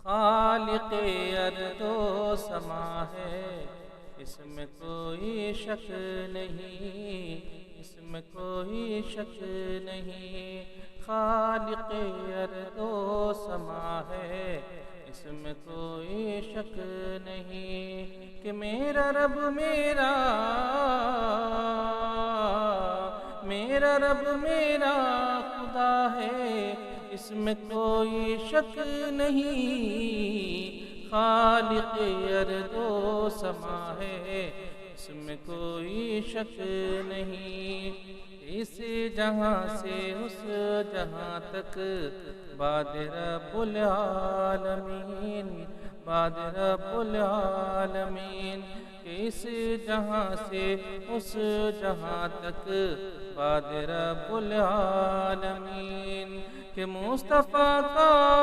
خالق ارض و سما ہے، اس میں کوئی شک نہیں، اس میں کوئی شک نہیں۔ خالق ارض و سما ہے، اس میں کوئی شک نہیں کہ میرا رب میرا رب میرا خدا ہے، اس میں کوئی شک نہیں۔ خالق ارض و سما ہے، اس میں کوئی شک نہیں۔ اس جہاں سے اس جہاں تک باد رب العالمین، باد رب العالمین۔ اس جہاں سے اس جہاں تک باد رب العالمین۔ کہ مصطفیٰ کا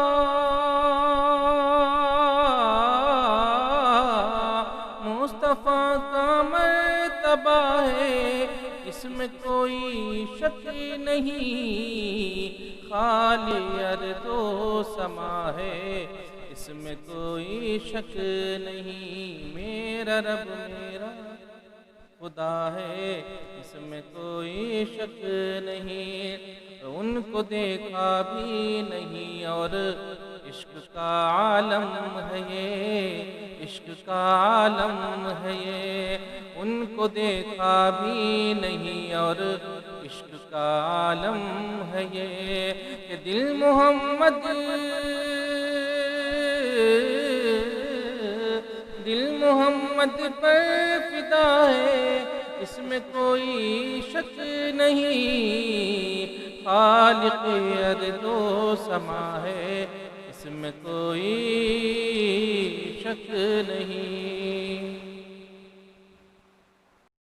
مرتبہ ہے، اس میں کوئی شک نہیں۔ خالق ارض و سما ہے، اس میں کوئی شک نہیں۔ میرا رب میرا خدا ہے، اس میں کوئی شک نہیں۔ ان کو دیکھا بھی نہیں اور عشق کا عالم ہے یہ، عشق کا عالم ہے یہ۔ ان کو دیکھا بھی نہیں اور عشق کا عالم ہے یہ۔ کہ دل محمد پر فدا ہے، اس میں کوئی شک نہیں۔ خالق ارض و سما ہے، اس میں کوئی شک نہیں۔